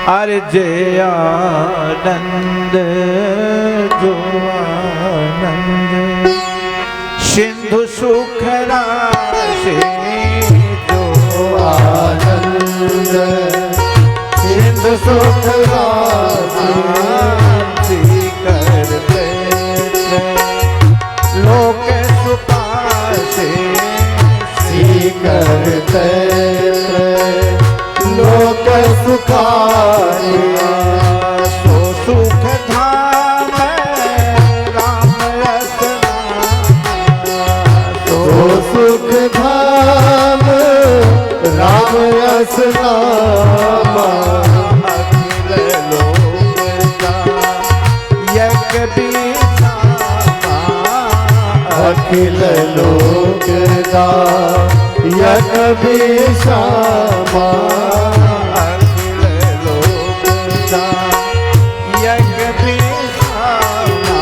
अरे जय आनंद जो आनंद सिंधु सुख राशि जो आनंद सिंधु सुख राशि करते लोक सुपाशे करते लोक सुखारिया सो सुख धाम राम रसना तो सुख धाम राम रस नामा अखिल लोक का यज्ञ बीसामा अखिल लोक दा यज्ञ बीसामा अखिल लोक का यज्ञ बीसामा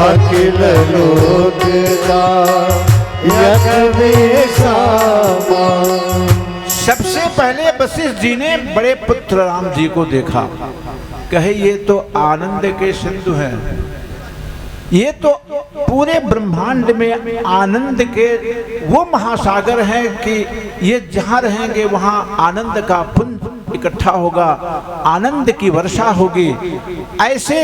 अखिल लोक दा यज्ञ बीसामा। सबसे पहले वशिष्ठ जी ने बड़े पुत्र राम जी को देखा, कहे ये तो आनंद के सिंधु हैं, ये तो पूरे ब्रह्मांड में आनंद के वो महासागर हैं कि ये जहाँ रहेंगे वहाँ आनंद का पुंज इकट्ठा होगा, आनंद की वर्षा होगी। ऐसे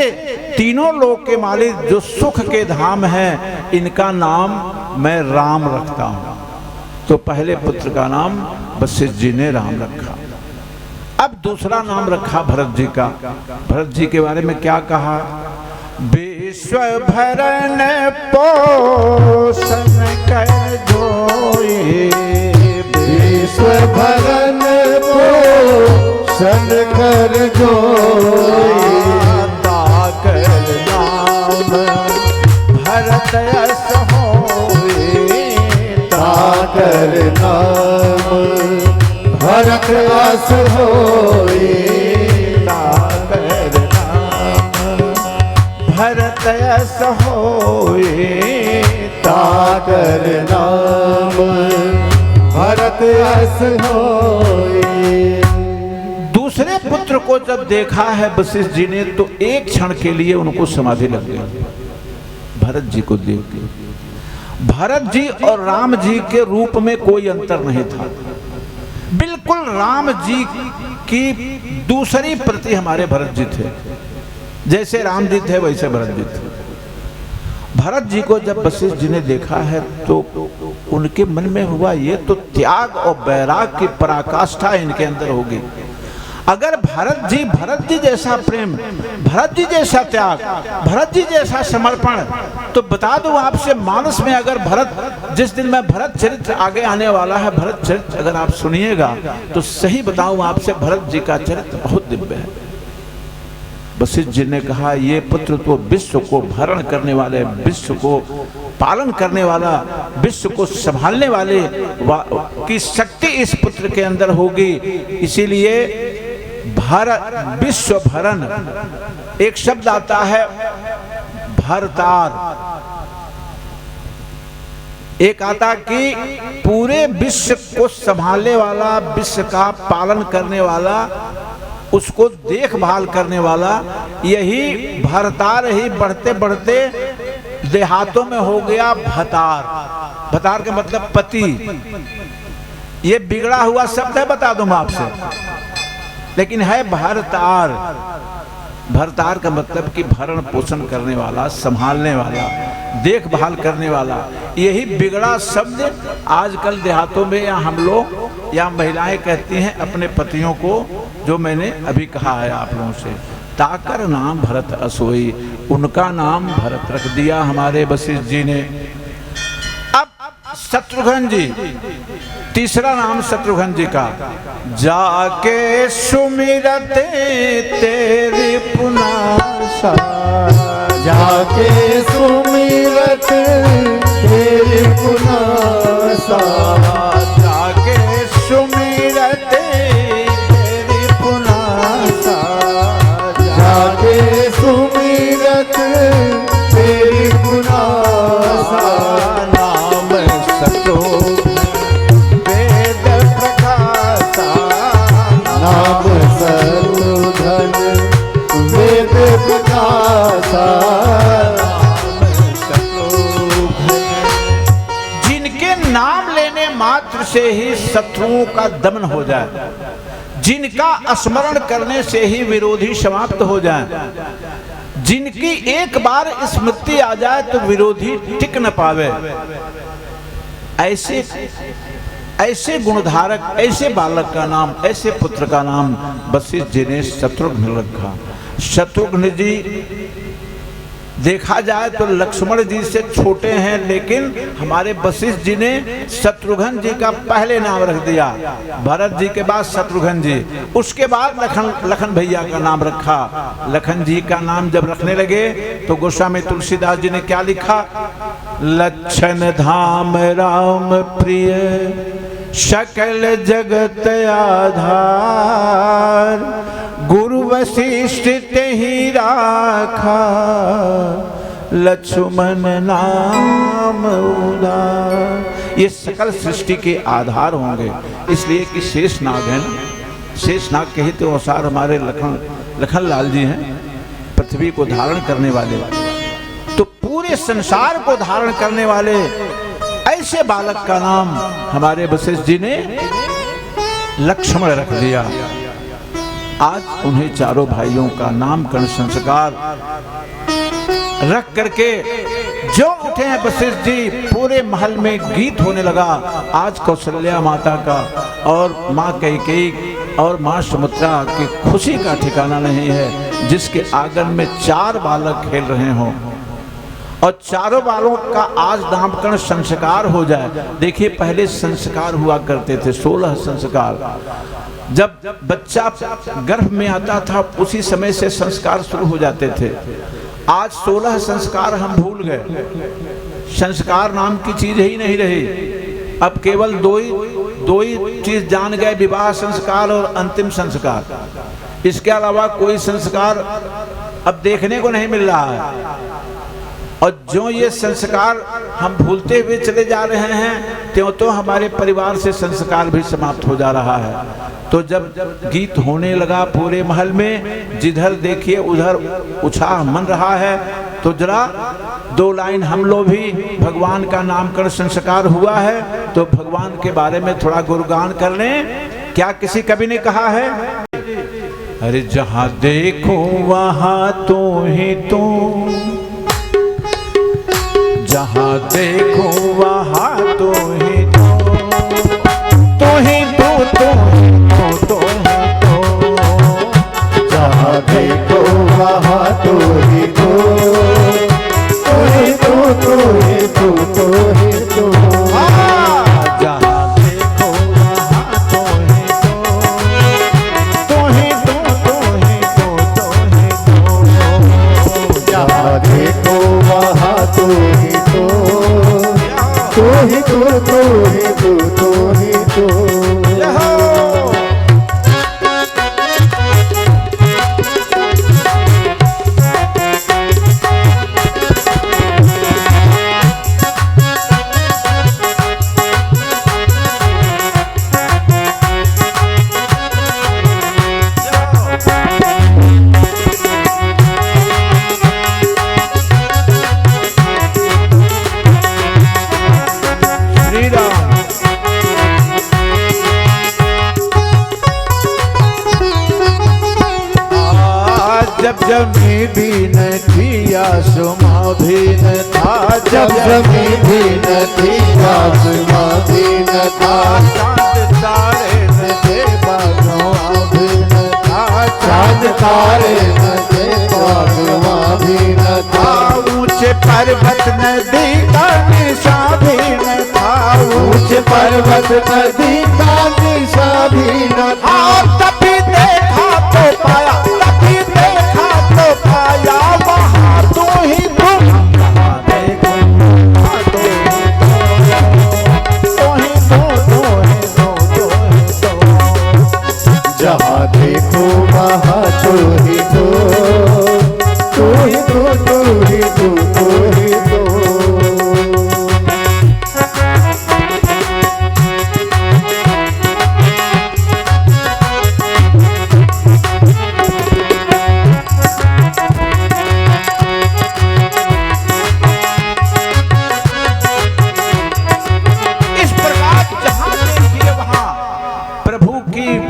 तीनों लोक के मालिक जो सुख के धाम हैं, इनका नाम मैं राम रखता हूँ। तो पहले पुत्र का नाम वशिष्ठ जी ने राम रखा। अब दूसरा नाम रखा भरत जी का। भरत जी के बारे में क्या कहा? विश्व भरण पोषण कर जोए, विश्व भरण पोषण कर जोए ताकर नाम भरत यश होए, ताकर नाम भरत यश होए ताकर नाम भरत यश होए, ताकर नाम भरत यश होए। दूसरे पुत्र को जब देखा है वशिष्ठ जी ने तो एक क्षण के लिए उनको समाधि लग गई भरत जी को देख के। भरत जी और राम जी के रूप में कोई अंतर नहीं था, बिल्कुल राम जी की दूसरी प्रति हमारे भरत जी थे। जैसे राम जी थे वैसे भरत जी थे। भरत जी को जब वशिष्ठ जी ने देखा है तो उनके मन में हुआ ये तो त्याग और वैराग की पराकाष्ठा इनके अंदर होगी। अगर भरत जी जैसा प्रेम, भरत जी जैसा त्याग, भरत जी जैसा समर्पण, तो बता दूं आपसे मानस में अगर भरत, जिस दिन में भरत चरित्र आगे आने वाला है, भरत चरित्र अगर आप सुनिएगा तो सही बताऊं आपसे भरत जी का चरित्र बहुत दिव्य है। वशिष्ठ जी ने कहा ये पुत्र तो विश्व को भरण करने वाले, विश्व को पालन करने वाला, विश्व को संभालने वाले की शक्ति इस पुत्र के अंदर होगी। इसीलिए विश्व भरण एक शब्द आता है भरतार, एक आता कि पूरे विश्व को संभालने वाला, विश्व का पालन करने वाला, उसको देखभाल करने वाला, यही भरतार ही बढ़ते बढ़ते देहातों में हो गया भतार। भतार का मतलब पति। ये बिगड़ा हुआ शब्द है, बता दूं आपसे, लेकिन है भरतार। भरतार का मतलब कि भरण पोषण करने वाला, संभालने वाला, देखभाल करने वाला। यही बिगड़ा शब्द आजकल देहातों में या हम लोग या महिलाएं कहती हैं अपने पतियों को, जो मैंने अभी कहा है आप लोगों से। ताकर नाम भरत असोई, उनका नाम भरत रख दिया हमारे वशिष्ठ जी ने। अब शत्रुघ्न जी, तीसरा नाम शत्रुघ्न जी का। जाके सुमिरत तेरी पुनासा, जाके सुमिरत तेरी पुनासा, जाके सुमिरत तेरी पुनासा, जाके सुमिरत तेरी पुनासा। नाम शत्रुघ्न वेद प्रकाशा, नाम शत्रुघ्न मात्र से ही शत्रुओं का दमन हो जाए, जिनका स्मरण करने से ही विरोधी समाप्त हो जाए, जिनकी एक बार स्मृति आ जाए तो विरोधी टिक न पावे, ऐसे ऐसे गुणधारक, ऐसे बालक का नाम, ऐसे पुत्र का नाम वशिष्ठ जी ने शत्रुघ्न रखा। शत्रुघ्न जी देखा जाए तो लक्ष्मण जी से छोटे हैं, लेकिन हमारे वशिष्ठ जी ने शत्रुघ्न जी का पहले नाम रख दिया। भरत जी के बाद शत्रुघ्न जी, उसके बाद लखन भैया का नाम रखा। लखन जी का नाम जब रखने लगे तो गोस्वामी तुलसीदास जी ने क्या लिखा? लक्षण धाम राम प्रिय सकल जगत आधार, गुरु वशिष्ठ तेहि राखा, लक्ष्मण नाम उदार। ये सकल सृष्टि के आधार होंगे, इसलिए कि शेषनाग है ना, शेषनाग के ही तो अवसार हमारे लखन लाल जी हैं, पृथ्वी को धारण करने वाले, तो पूरे संसार को धारण करने वाले ऐसे बालक का नाम हमारे वशिष्ठ जी ने लक्ष्मण रख दिया। आज उन्हें चारों भाइयों का नामकरण संस्कार रख करके जो उठे हैं वशिष्ठ जी, पूरे महल में गीत होने लगा। आज कौशल्या माता का और माँ कैकेयी और माँ सुमित्रा की खुशी का ठिकाना नहीं है, जिसके आंगन में 4 बालक खेल रहे हों और चारों बालों का आज नामकरण संस्कार हो जाए। देखिए पहले संस्कार हुआ करते थे 16 संस्कार, जब बच्चा गर्भ में आता था उसी समय से संस्कार शुरू हो जाते थे। आज 16 संस्कार हम भूल गए, संस्कार नाम की चीज ही नहीं रही। अब केवल दो ही चीज जान गए, विवाह संस्कार और अंतिम संस्कार। इसके अलावा कोई संस्कार अब देखने को नहीं मिल रहा है। और जो ये संस्कार हम भूलते हुए चले जा रहे हैं, त्यों तो हमारे परिवार से संस्कार भी समाप्त हो जा रहा है। तो जब गीत होने लगा पूरे महल में, जिधर देखिए उधर उत्साह मन रहा है, तो जरा 2 लाइन हम लोग भी, भगवान का नामकरण संस्कार हुआ है तो भगवान के बारे में थोड़ा गुणगान कर लें। क्या किसी कवि ने कहा है? अरे जहां देखो वहां तो ही तो, जहां देखो वहां तो ही तो, तो ही तो, तो ही तो, तो ही तो, जहाँ देखो वहाँ तो ही तो, तो ही तो, तो ही तो, तो ही तो। जहां देखो वहां तो ही तो, तो ही तो, तो ही तो, तो ही तो, जहाँ देखो वहाँ तो ही तो, तो ही तो, तो ही तो, तो ही तो। जब जमी भी न थी आसमां भी न था, जब जमी भी न थी आसमां भी न था, चांद तारे न थे बागवां भी न था, चांद तारे न थे बागवां भी न था, ऊंचे पर्वत नदी का निशान भी न था, ऊंचे पर्वत नदी का निशान भी न था। तभी देखा तो पाया, तभी देखा तो पाया, वहां तो ही तुम, जहां देखो वहां तो ही तो, तो ही तो, तो ही तो, तो ही तो, जहाँ देखो वहाँ तो ही तो, तो ही तो, तो ही तो, तो ही तो।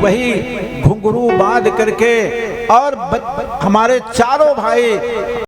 वही घुंघरू बांध करके और हमारे चारों भाई